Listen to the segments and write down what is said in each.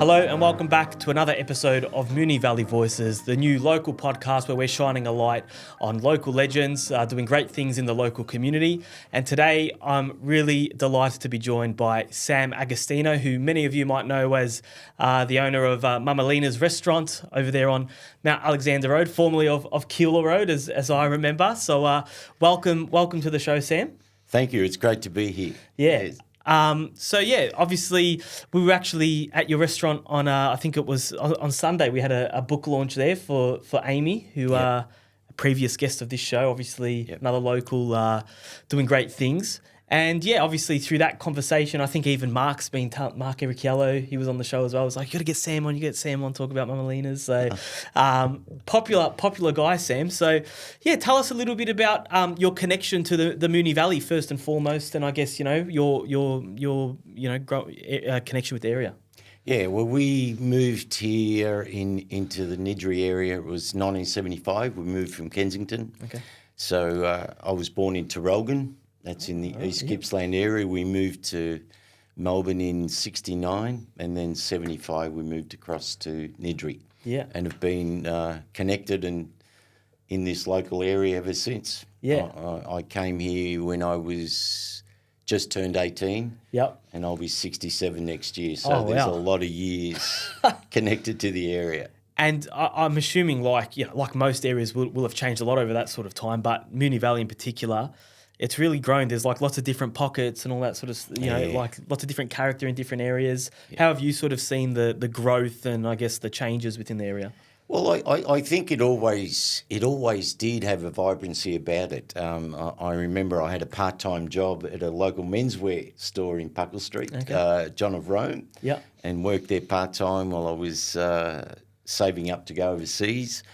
Hello and welcome back to another episode of Moonee Valley Voices, the new local podcast where we're shining a light on local legends, doing great things in the local community. And today I'm really delighted to be joined by Sam Agostino, who many of you might know as the owner of Mamma Lina's restaurant over there on Mount Alexander Road, formerly of Keilor Road, as I remember. So welcome to the show, Sam. Thank you. It's great to be here. Yeah. Obviously we were actually at your restaurant on, I think it was on Sunday. We had a book launch there for Amy, who a previous guest of this show, obviously another local doing great things. And obviously through that conversation, I think even Mark Ericchiello, he was on the show as well. I was like, you got to get Sam on, talk about Mamma Lina's. So popular guy, Sam. So tell us a little bit about your connection to the Moonee Valley first and foremost, and I guess your connection with the area. Yeah, well, we moved here into the Niddrie area. It was 1975. We moved from Kensington. Okay. So I was born in Terrelgan. That's in the East Gippsland area. We moved to Melbourne in 69, and then 75 we moved across to Niddrie. Yeah. And have been connected and in this local area ever since. Yeah. I came here when I was just turned 18. Yep. And I'll be 67 next year. So there's a lot of years connected to the area. And I'm assuming like most areas will have changed a lot over that sort of time, but Moonee Valley in particular, it's really grown. There's like lots of different pockets and all that sort of, like lots of different character in different areas. Yeah. How have you sort of seen the growth and I guess the changes within the area? Well, I think it always did have a vibrancy about it. I remember I had a part-time job at a local menswear store in Puckle Street, John of Rome, and worked there part-time while I was saving up to go overseas.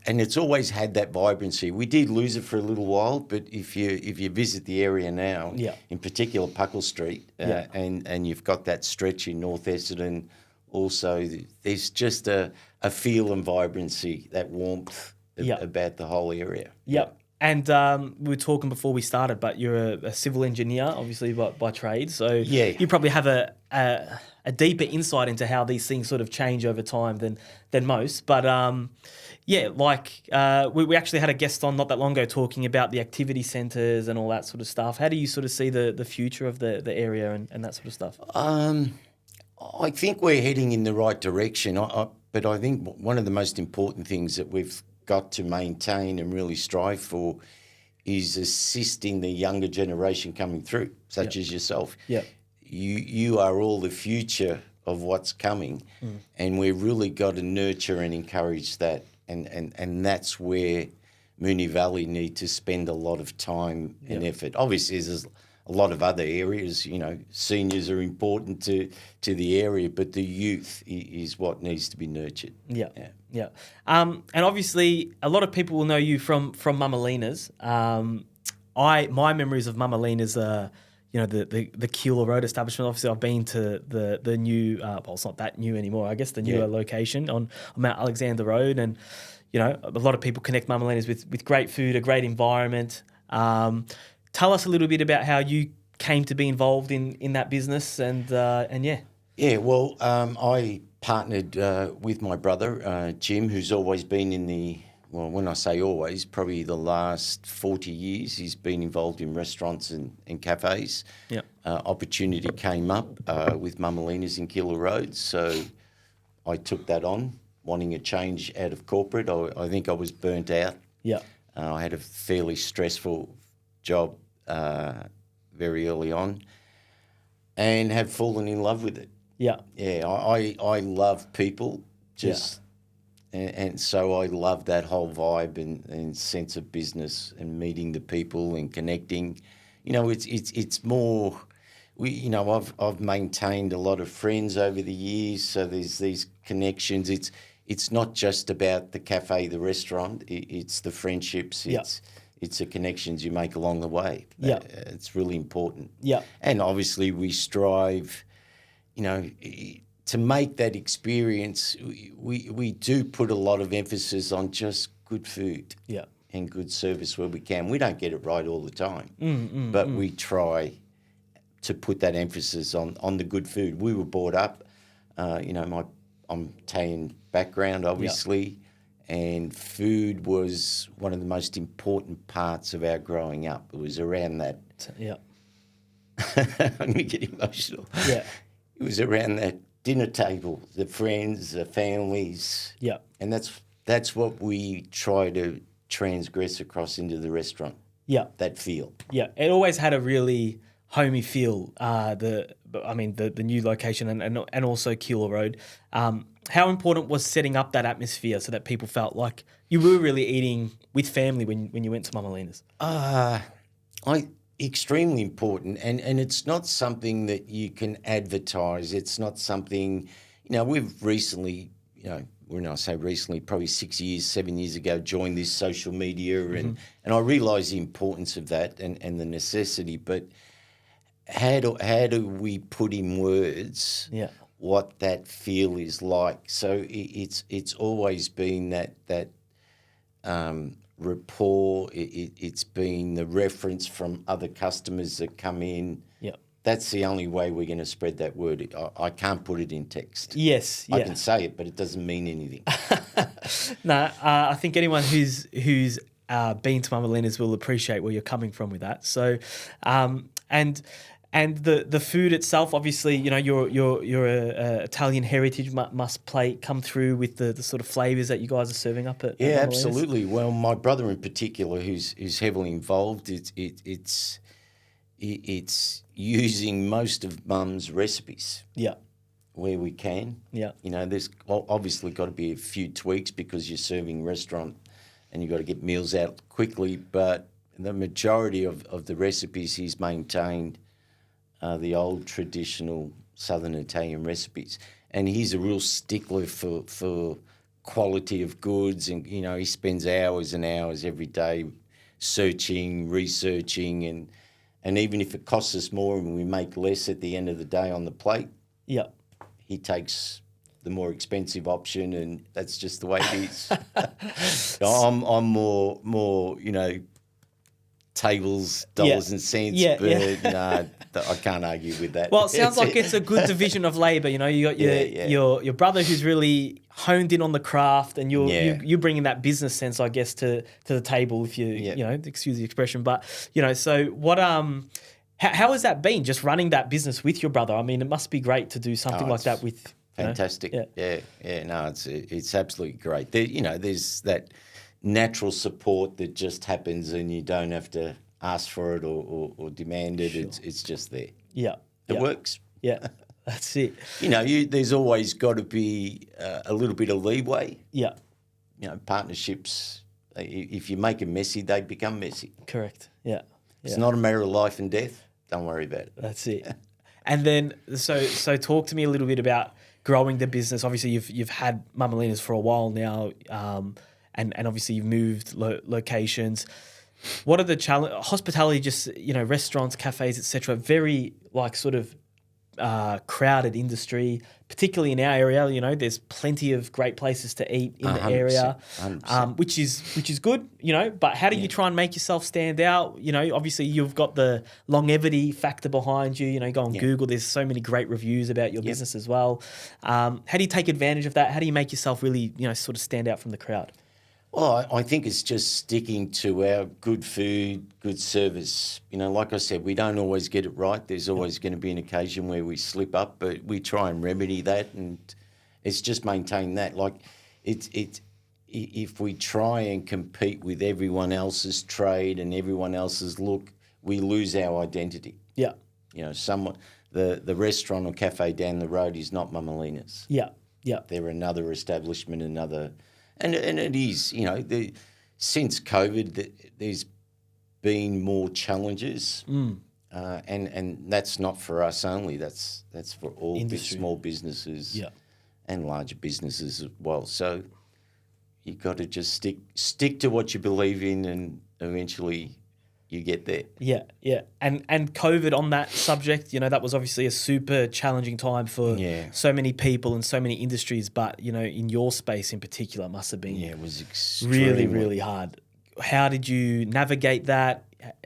And it's always had that vibrancy. We did lose it for a little while, but if you visit the area now, in particular Puckle Street, and you've got that stretch in North Essendon, also there's just a feel and vibrancy, that warmth about the whole area. Yep. And we were talking before we started, but you're a civil engineer, obviously by trade. So you probably have a deeper insight into how these things sort of change over time than most. But we actually had a guest on not that long ago talking about the activity centres and all that sort of stuff. How do you sort of see the future of the area and that sort of stuff? I think we're heading in the right direction. But I think one of the most important things that we've got to maintain and really strive for is assisting the younger generation coming through, such as yourself. Yeah. You are all the future of what's coming, and we've really got to nurture and encourage that. And that's where Moonee Valley need to spend a lot of time and effort. Obviously, there's a lot of other areas. Seniors are important to the area, but the youth is what needs to be nurtured. Yeah. And obviously, a lot of people will know you from Mamma Lina's. My memories of Mamma Lina's the Keilor Road establishment. Obviously, I've been to the new, it's not that new anymore, I guess, the newer location on Mount Alexander Road. And, a lot of people connect Mamma Lina's with great food, a great environment. Tell us a little bit about how you came to be involved in that business and. Yeah, well, I partnered with my brother, Jim, who's always been when I say always, probably the last 40 years, he's been involved in restaurants and cafes. Yeah. Opportunity came up with Mamma Lina's in Keilor Road, so I took that on, wanting a change out of corporate. I think I was burnt out. Yeah. I had a fairly stressful job very early on and have fallen in love with it. Yeah. Yeah, I love people, and so I love that whole vibe and sense of business and meeting the people and connecting. It's more. I've maintained a lot of friends over the years, so there's these connections. It's not just about the cafe, the restaurant. It's the friendships. It's the connections you make along the way. Yeah, it's really important. Yeah, and obviously we strive, to make that experience. We do put a lot of emphasis on just good food. Yeah. And good service where we can. We don't get it right all the time, but we try to put that emphasis on the good food. We were brought up I'm Italian background, obviously, and food was one of the most important parts of our growing up. It was around that. Yeah. I'm going to get emotional. Yeah. It was around that dinner table, the friends, the families. Yeah. And that's what we try to transgress across into the restaurant. Yeah. That feel. Yeah. It always had a really homey feel, the new location and also Keilor Road. How important was setting up that atmosphere so that people felt like you were really eating with family when you went to Mamma Lina's? Extremely important, and it's not something that you can advertise. It's not something, we've recently, when I say recently, probably 7 years ago, joined this social media, and I realise the importance of that and the necessity. But how do we put in words what that feel is like? So it's always been that rapport. It's been the reference from other customers that come in. Yeah. That's the only way we're going to spread that word. I can't put it in text. Yes. I can say it, but it doesn't mean anything. No, I think anyone who's been to Mamma Lina's will appreciate where you're coming from with that. So, and the food itself, obviously, your Italian heritage must come through with the sort of flavours that you guys are serving up at. Yeah, Mamma absolutely. Lina's. Well, my brother in particular, who's heavily involved, it's using most of Mum's recipes. Yeah. Where we can. Yeah. There's obviously got to be a few tweaks because you're serving restaurant and you've got to get meals out quickly, but the majority of the recipes he's maintained the old traditional Southern Italian recipes. And he's a real stickler for quality of goods, and, he spends hours and hours every day searching, researching, and even if it costs us more and we make less at the end of the day on the plate, he takes the more expensive option, and that's just the way it is. I'm more, tables, dollars and cents, but I can't argue with that. Well, it sounds like it's a good division of labour. You got your brother who's really honed in on the craft, and you're bringing that business sense, I guess, to the table. If excuse the expression, but so what? How has that been? Just running that business with your brother. I mean, it must be great to do something like that with. Fantastic. Yeah. No, it's absolutely great. There's that natural support that just happens, and you don't have to ask for it or demand it. Sure. It's just there. Yeah. It works. Yeah. That's it. There's always got to be a little bit of leeway. Yeah. Partnerships, if you make them messy, they become messy. Correct. Yeah. It's not a matter of life and death. Don't worry about it. That's it. And then, so talk to me a little bit about growing the business. Obviously, you've had Mamma Lina's for a while now, and obviously you've moved locations. What are the challenges? Hospitality, just restaurants, cafes, etc. Very sort of crowded industry, particularly in our area. There's plenty of great places to eat in the area, 100%. which is good. But how do you try and make yourself stand out? Obviously you've got the longevity factor behind you. Go on Google. There's so many great reviews about your business as well. How do you take advantage of that? How do you make yourself really sort of stand out from the crowd? Well, I think it's just sticking to our good food, good service. Like I said, we don't always get it right. There's always going to be an occasion where we slip up, but we try and remedy that, and it's just maintain that. If we try and compete with everyone else's trade and everyone else's look, we lose our identity. Yeah. The restaurant or cafe down the road is not Mamma Lina's. Yeah. Yeah. They're another establishment, And it is, since COVID, there's been more challenges, and that's not for us only. That's for all small businesses and larger businesses as well. So you've got to just stick to what you believe in, and eventually you get there. Yeah, yeah. And COVID on that subject, that was obviously a super challenging time for so many people and so many industries, but, in your space in particular, it must have been it was really, really hard. How did you navigate that?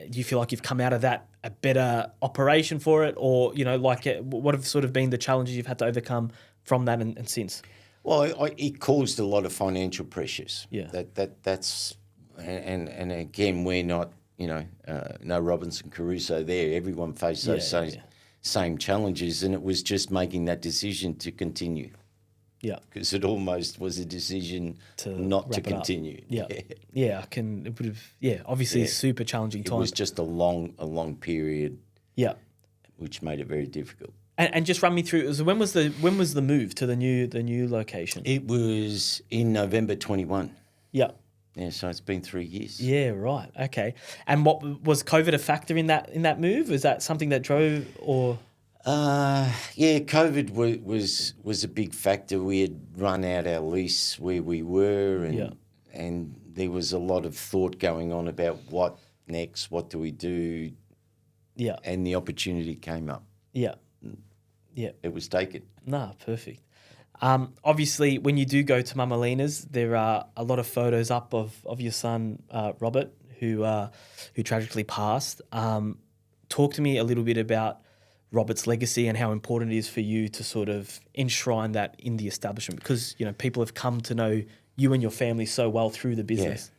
Do you feel like you've come out of that a better operation for it? Or, what have sort of been the challenges you've had to overcome from that and since? Well, it caused a lot of financial pressures. Yeah. That's and again, we're not, no Robinson Crusoe there. Everyone faced those same challenges, and it was just making that decision to continue. Yeah. Because it almost was a decision not to continue. Yeah. Yeah, it would have, obviously a super challenging time. It was just a long period. Yeah. Which made it very difficult. And just run me through. So when was the move to the new location? It was in November 21. Yeah. Yeah, so it's been 3 years. Yeah, right. Okay. And what was COVID a factor in that move? Was that something that drove or? COVID was a big factor. We had run out our lease where we were, and there was a lot of thought going on about what next, what do we do? Yeah. And the opportunity came up. Yeah. Yeah. It was taken. Nah, perfect. Obviously, when you do go to Mamma Lina's, there are a lot of photos up of your son, Robert, who tragically passed. Talk to me a little bit about Robert's legacy and how important it is for you to sort of enshrine that in the establishment, because people have come to know you and your family so well through the business. Yeah.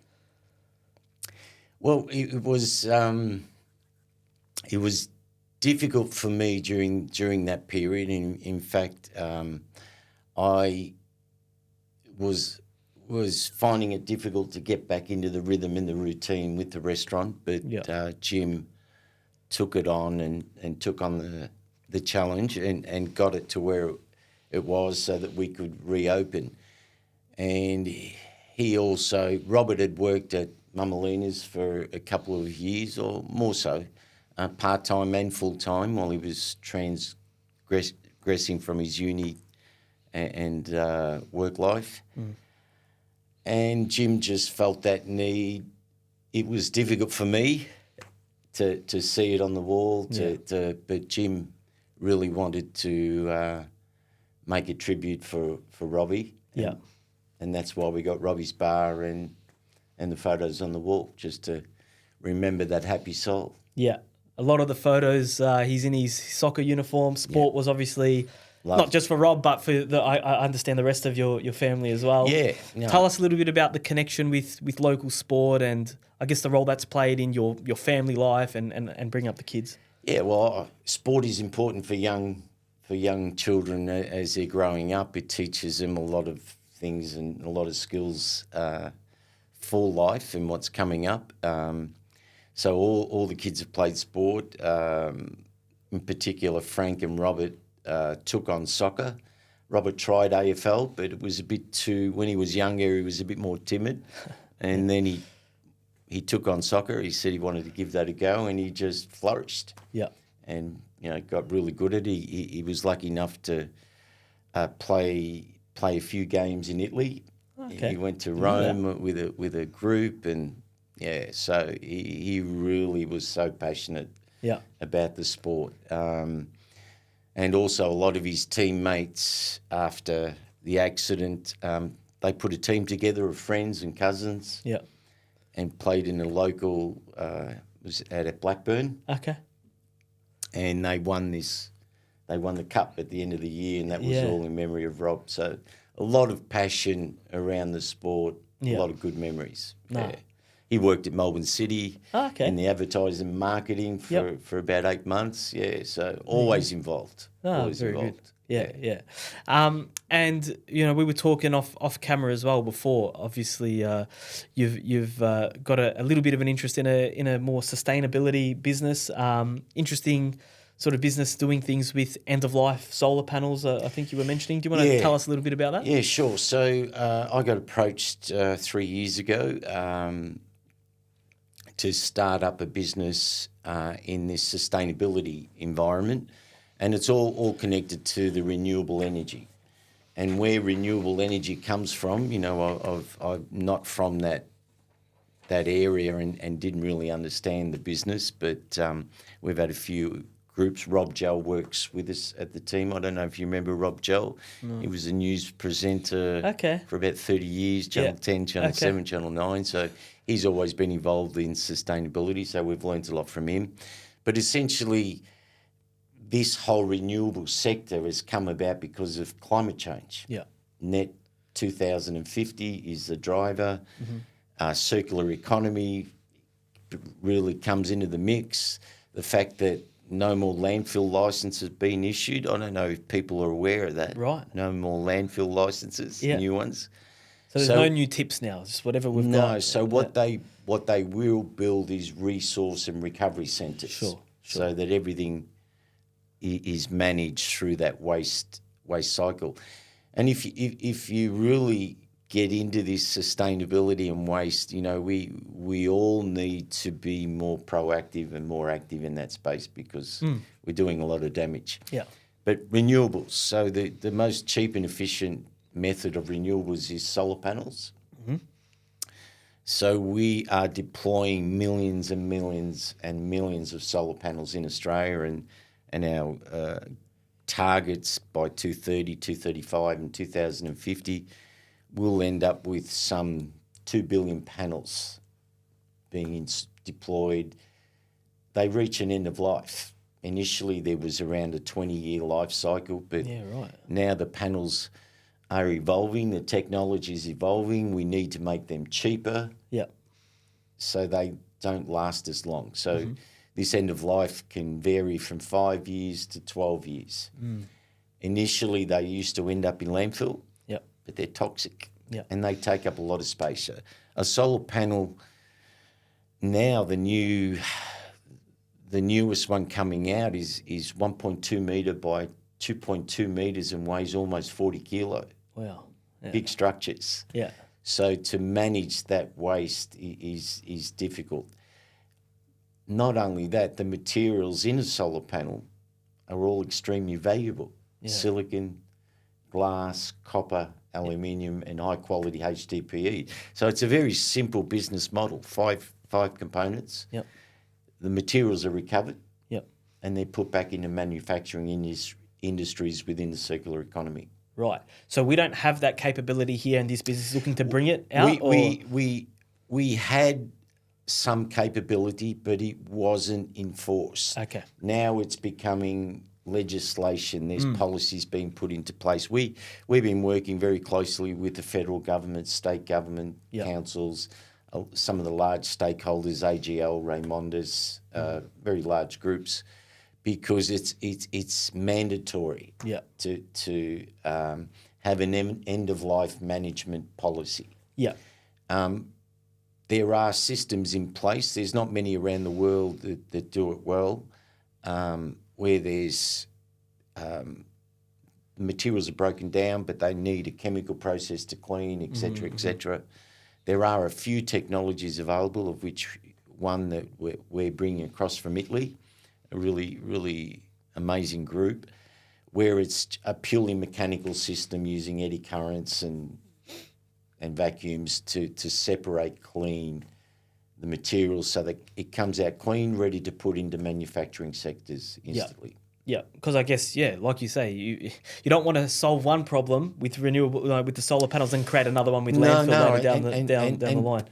Well, it was difficult for me during that period. In fact, I was finding it difficult to get back into the rhythm and the routine with the restaurant, but Jim took it on and took on the challenge and got it to where it was so that we could reopen. And Robert had worked at Mamma Lina's for a couple of years or more so, part-time and full-time, while he was transgressing from his uni and work life. Mm. And Jim just felt that need. It was difficult for me to see it on the wall, but Jim really wanted to make a tribute for Robbie. And that's why we got Robbie's bar and the photos on the wall, just to remember that happy soul. Yeah. A lot of the photos, he's in his soccer uniform. Sport was obviously not just for Rob, but for I understand the rest of your family as well. Yeah. No. Tell us a little bit about the connection with local sport and I guess the role that's played in your family life and bring up the kids. Yeah, well, sport is important for young children as they're growing up. It teaches them a lot of things and a lot of skills for life and what's coming up. So all the kids have played sport. In particular, Frank and Robert took on soccer. Robert tried AFL, but it was a bit too. When he was younger, he was a bit more timid, and then he took on soccer. He said he wanted to give that a go, and he just flourished. Yeah, and got really good at it. He was lucky enough to play a few games in Italy. Okay. He went to Rome with a group and. Yeah, so he really was so passionate about the sport. And also a lot of his teammates after the accident, they put a team together of friends and cousins and played in a local, was at Blackburn. Okay. And they won the cup at the end of the year, and that was all in memory of Rob. So a lot of passion around the sport, a lot of good memories. No. Yeah. He worked at Melbourne City in the advertising and marketing for about 8 months. Yeah, so always involved. Always very involved. Good. Yeah. And we were talking off camera as well before. Obviously, you've got a little bit of an interest in a more sustainability business. Interesting sort of business doing things with end of life solar panels. I think you were mentioning. Do you want to tell us a little bit about that? Yeah, sure. So I got approached 3 years ago. To start up a business in this sustainability environment, and it's all connected to the renewable energy. And where renewable energy comes from, I'm not from that area and didn't really understand the business, but we've had a few groups. Rob Gell works with us at the team. I don't know if you remember Rob Gell. No. He was a news presenter for about 30 years, Channel 10, Channel 7, Channel 9. So he's always been involved in sustainability, so we've learned a lot from him. But essentially, this whole renewable sector has come about because of climate change. Yeah. Net 2050 is the driver. Circular economy really comes into the mix. The fact that no more landfill licenses being issued. I don't know if people are aware of that. Right. No more landfill licenses, new ones. So there's no new tips now, just whatever we've got. No, so what they will build is resource and recovery centres. Sure. So that everything is managed through that waste cycle. And if you really get into this sustainability and waste, you know, we all need to be more proactive and more active in that space because we're doing a lot of damage. Yeah. But renewables, so the most cheap and efficient method of renewables is solar panels. So we are deploying millions and millions and millions of solar panels in Australia, and our targets by 2030, 2035 and 2050 we'll end up with some 2 billion panels being deployed. They reach an end of life. Initially, there was around a 20-year life cycle, but now the panels are evolving, the technology is evolving. We need to make them cheaper so they don't last as long. So this end of life can vary from 5 years to 12 years. Initially, they used to end up in landfill, but they're toxic and they take up a lot of space. A solar panel now, the newest one coming out is 1.2 metre by 2.2 metres and weighs almost 40 kilo. Wow. Yeah. Big structures. Yeah. So to manage that waste is difficult. Not only that, the materials in a solar panel are all extremely valuable. Silicon, glass, copper, aluminium, and high-quality HDPE. So it's a very simple business model, five components. The materials are recovered and they're put back into manufacturing industries within the circular economy. Right. So we don't have that capability here, and this business is looking to bring it out? We had some capability, but it wasn't enforced. Okay. Now it's becoming legislation. There's policies being put into place. We've been working very closely with the federal government, state government, councils, some of the large stakeholders, AGL, Raymondas, very large groups, because it's mandatory to have an end of life management policy. There are systems in place. There's not many around the world that do it well, where there's materials are broken down, but they need a chemical process to clean, et cetera, et cetera. There are a few technologies available, of which one that we're bringing across from Italy, a really, really amazing group, where it's a purely mechanical system using eddy currents and vacuums to separate, clean the materials so that it comes out clean, ready to put into manufacturing sectors instantly. Yeah, because I guess, like you say, you don't want to solve one problem with renewable, with the solar panels and create another one with landfill later down the line.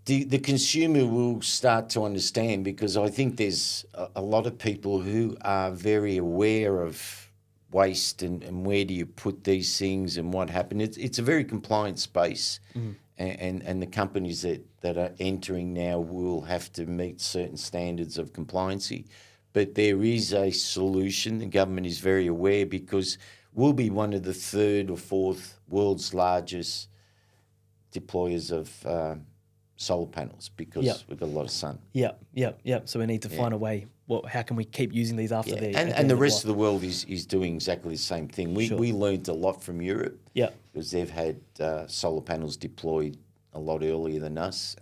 The consumer will start to understand, because I think there's a lot of people who are very aware of waste and where do you put these things and what happened. It's a very compliant space, and the companies that are entering now will have to meet certain standards of compliancy. But there is a solution. The government is very aware, because we'll be one of the third or fourth world's largest deployers of solar panels, because we've got a lot of sun. So we need to find a way. How can we keep using these after the and the rest of the world is doing exactly the same thing. We learned a lot from Europe, because they've had solar panels deployed a lot earlier than us.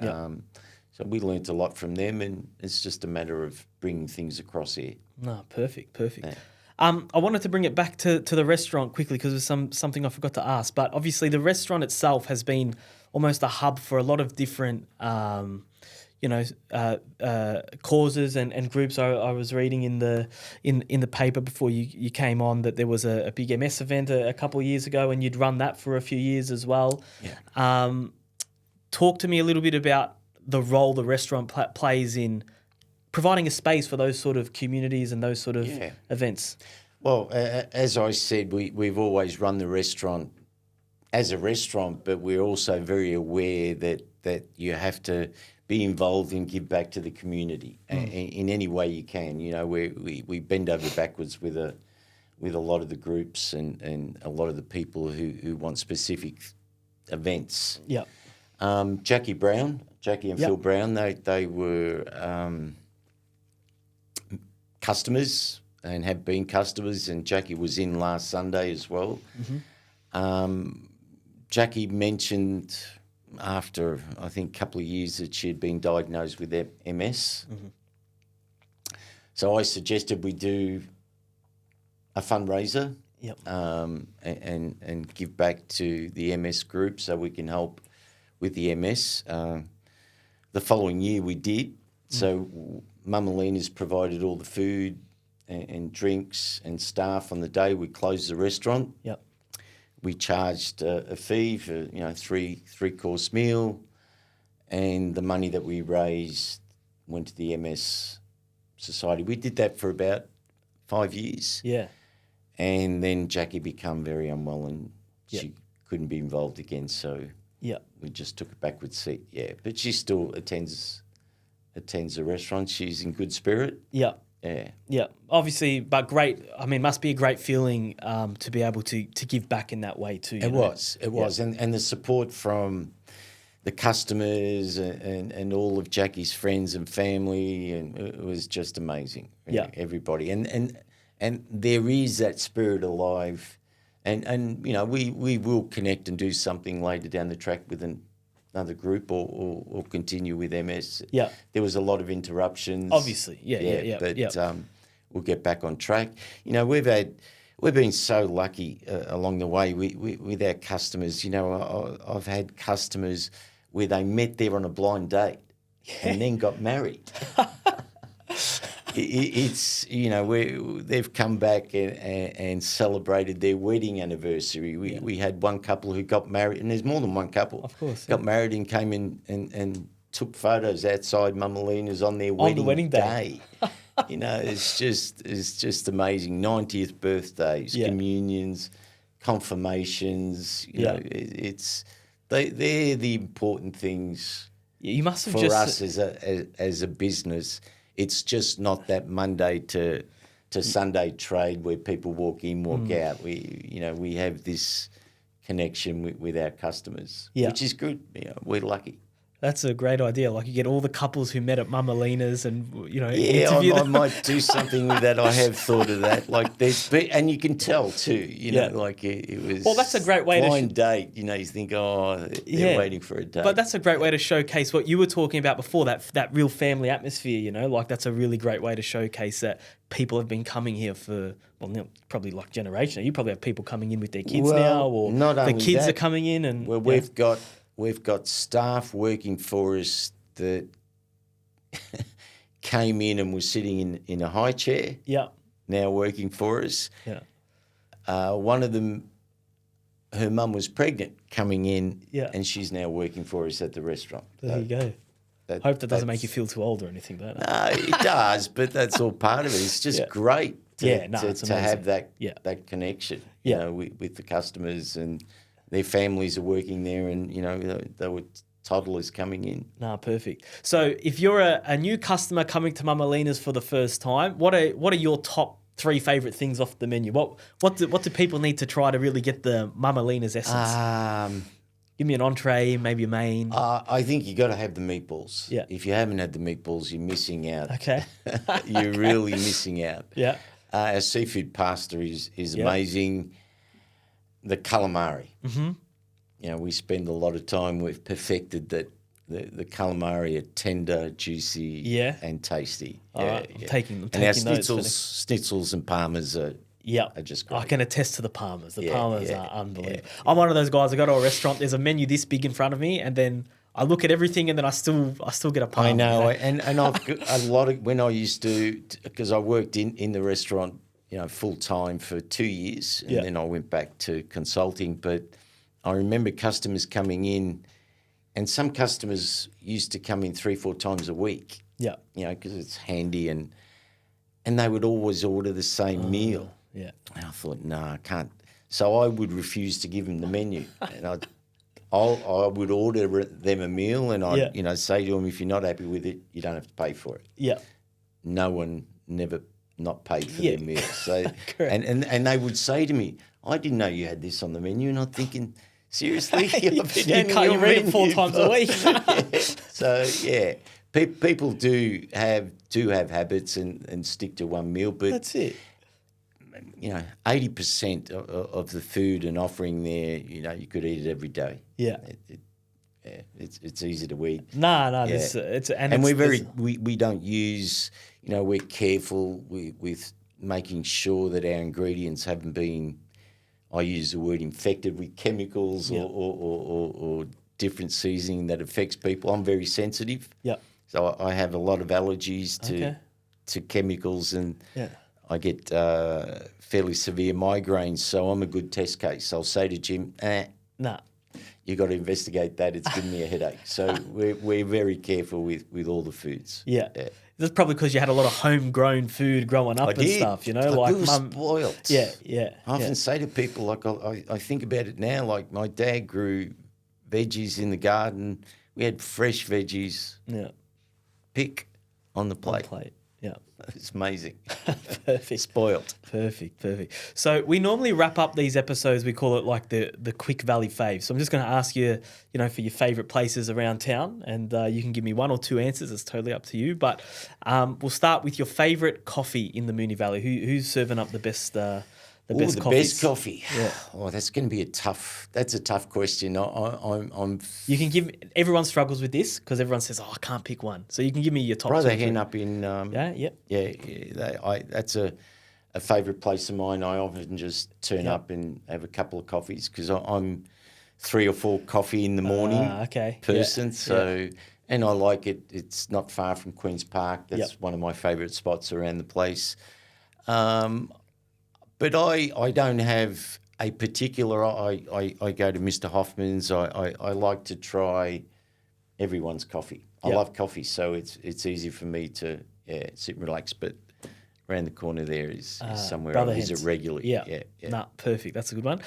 So we learnt a lot from them, and it's just a matter of bringing things across here. No, perfect. Yeah. I wanted to bring it back to the restaurant quickly, because there's something I forgot to ask. But obviously the restaurant itself has been almost a hub for a lot of different, causes and groups. I was reading in the paper before you came on that there was a big MS event a couple of years ago, and you'd run that for a few years as well. Talk to me a little bit about the role the restaurant plays in providing a space for those sort of communities and those sort of events? Well, as I said, we've always run the restaurant as a restaurant, but we're also very aware that you have to be involved and give back to the community in any way you can. You know, we bend over backwards with a lot of the groups and a lot of the people who want specific events. Yeah. Jackie and Phil Brown, they were customers and have been customers, and Jackie was in last Sunday as well. Jackie mentioned after, I think, a couple of years that she had been diagnosed with MS. So I suggested we do a fundraiser and give back to the MS group so we can help with the MS. The following year we did. So Mama Lina's provided all the food and drinks and staff on the day we closed the restaurant. Yep. We charged a fee for, three-course meal, and the money that we raised went to the MS Society. We did that for about 5 years. Yeah. And then Jackie became very unwell and she couldn't be involved again, so we just took a backward seat. Yeah, but she still attends the restaurant. She's in good spirit. Yeah. Yeah. Yeah, obviously, but great. I mean, must be a great feeling to be able to give back in that way too. It was, and the support from the customers and all of Jackie's friends and family, and it was just amazing. Yeah, everybody, and there is that spirit alive, and we will connect and do something later down the track with another group or continue with MS. Yeah. There was a lot of interruptions. Obviously, yeah. But we'll get back on track. You know, we've been so lucky along the way with our customers. You know, I've had customers where they met there on a blind date and then got married. It's, they've come back and celebrated their wedding anniversary. We had one couple who got married, and there's more than one couple. Of course. Got married and came in and took photos outside Mamma Lina's on their wedding day. It's just amazing. 90th birthdays, communions, confirmations. They're the important things. You must have for us as a business. It's just not that Monday to Sunday trade where people walk in, walk out. We have this connection with our customers, which is good. We're lucky. That's a great idea. Like, you get all the couples who met at Mamma Lina's and, interview them. I might do something with that. I have thought of that. Like, and you can tell too, like it was. Well, that's a great way blind date. You think, they're waiting for a date. But that's a great way to showcase what you were talking about before, that real family atmosphere, like that's a really great way to showcase that people have been coming here for, probably like generation. You probably have people coming in with their kids now, or not the only kids that, are coming in. And we've got staff working for us that came in and was sitting in a high chair. Yeah. Now working for us. Yeah. One of them, her mum was pregnant coming in. Yeah. And she's now working for us at the restaurant. There you go. Hope that doesn't make you feel too old or anything like that. No, it does, but that's all part of it. It's just great to have that connection, with the customers, and their families are working there, and, they were toddlers coming in. Perfect. So if you're a new customer coming to Mamma Lina's for the first time, what are your top 3 favourite things off the menu? What do people need to try to really get the Mamma Lina's essence? Give me an entree, maybe a main. I think you got to have the meatballs. Yeah. If you haven't had the meatballs, you're missing out. Okay. You're really missing out. Yeah. Our seafood pasta is amazing. The calamari. Mm-hmm. We spend a lot of time. We've perfected that. The calamari are tender, juicy, and tasty. I'm taking them. And our schnitzels and parmas are just great. I can attest to the parmas. The parmas are unbelievable. Yeah. I'm one of those guys. I go to a restaurant. There's a menu this big in front of me, and then I look at everything, and then I still get a parma. I know, and I've got a lot of, when I used to, because I worked in the restaurant, full time for 2 years, and then I went back to consulting. But I remember customers coming in And some customers used to come in 3-4 times a week, Yeah. because it's handy, and they would always order the same meal. Yeah. And I thought, no, I can't. So I would refuse to give them the menu, and I would order them a meal, and I'd say to them, if you're not happy with it, you don't have to pay for it. Yeah. No one never not paid for their meal. So, Correct. and they would say to me, I didn't know you had this on the menu, and I'm thinking, seriously? You read it 4 times a week. So people do have habits and stick to one meal, but That's it. 80% of the food and offering there, you could eat it every day. Yeah. It's easy to eat. No. We don't use. We're careful with making sure that our ingredients haven't been, I use the word, infected with chemicals or different seasoning that affects people. I'm very sensitive. Yeah. So I have a lot of allergies to chemicals, and I get fairly severe migraines. So I'm a good test case. I'll say to Jim, nah. You got to investigate that. It's giving me a headache. So we're very careful with all the foods. Yeah. That's probably because you had a lot of homegrown food growing up and stuff, Like we were spoilt. Yeah. I often say to people, like I think about it now, like my dad grew veggies in the garden. We had fresh veggies. Yeah. Pick on the plate. Yeah. It's amazing. Perfect. Spoiled. Perfect. So we normally wrap up these episodes, we call it like the quick valley fave. So I'm just going to ask you, for your favourite places around town, and you can give me 1 or 2 answers. It's totally up to you. But we'll start with your favourite coffee in the Moonee Valley. Who's serving up the best best coffee. Yeah. Oh, that's going to be a tough question. I'm You can give. Everyone struggles with this because everyone says, "Oh, I can't pick one." So you can give me your top. Brother 2 or 3. Hen up in that's a favourite place of mine. I often just turn up and have a couple of coffees because I'm 3 or 4 coffee in the morning person. Yeah. So and I like it. It's not far from Queen's Park. That's one of my favourite spots around the place. But I don't have a particular. I go to Mr. Hoffman's. I like to try everyone's coffee. I love coffee, so it's easy for me to sit and relax. But around the corner there is somewhere I visit regularly. Yeah. Nah, perfect. That's a good one.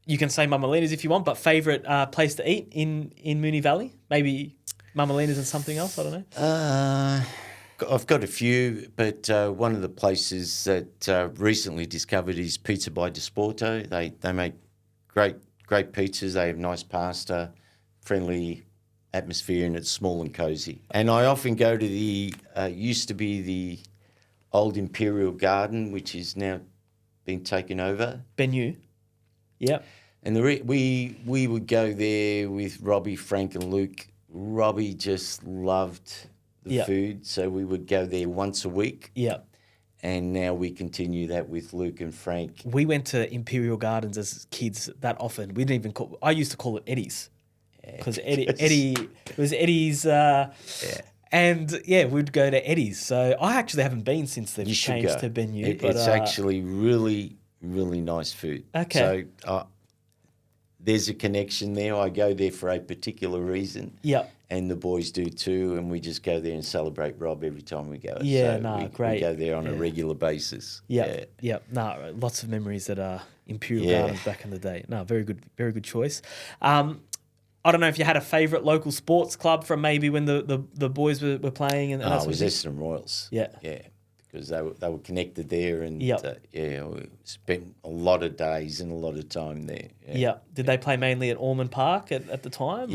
You can say Mamma Lina's if you want, but favourite place to eat in Moonee Valley? Maybe Mamma Lina's and something else. I don't know. I've got a few, but one of the places that recently discovered is Pizza by Disporto. They make great pizzas. They have nice pasta, friendly atmosphere, and it's small and cosy. And I often go to the used to be the old Imperial Garden, which is now been taken over. Benue. Yep. And we would go there with Robbie, Frank, and Luke. Robbie just loved the food, so we would go there once a week. Yeah. And now we continue that with Luke and Frank. We went to Imperial Gardens as kids that often. We didn't even I used to call it Eddie's. Because it was Eddie's. And we'd go to Eddie's. So I actually haven't been since they've changed to Benue. It's actually really, really nice food. Okay. So there's a connection there. I go there for a particular reason. Yep. And the boys do too, and we just go there and celebrate Rob every time we go. Great. We go there on a regular basis. Yeah. Lots of memories that are Imperial Gardens back in the day. No, very good choice. I don't know if you had a favourite local sports club from maybe when the boys were playing. And it was Essendon Royals. Yeah. Because they were connected there, and we spent a lot of days and a lot of time there. Yeah. Did they play mainly at Ormond Park at the time?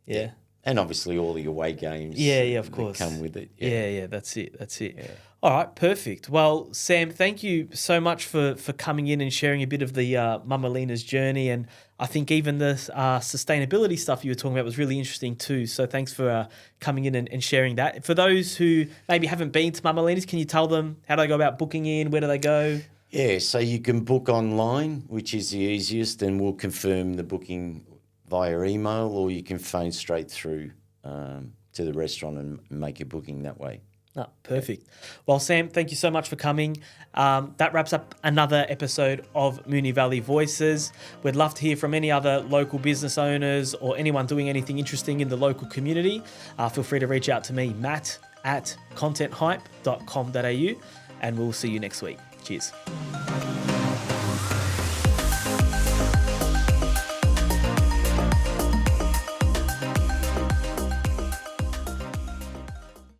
Yeah. And obviously all the away games. Of course. That come with it. Yeah. That's it. Yeah. All right, perfect. Well, Sam, thank you so much for coming in and sharing a bit of the Mamma Lina's journey, and I think even the sustainability stuff you were talking about was really interesting too. So thanks for coming in and sharing that. For those who maybe haven't been to Mamma Lina's, can you tell them how do they go about booking in? Where do they go? Yeah, so you can book online, which is the easiest, and we'll confirm the booking via email, or you can phone straight through to the restaurant and make your booking that way. Oh, perfect. Well, Sam, thank you so much for coming. That wraps up another episode of Moonee Valley Voices. We'd love to hear from any other local business owners or anyone doing anything interesting in the local community. Feel free to reach out to me, Matt@contenthype.com.au, and we'll see you next week. Cheers.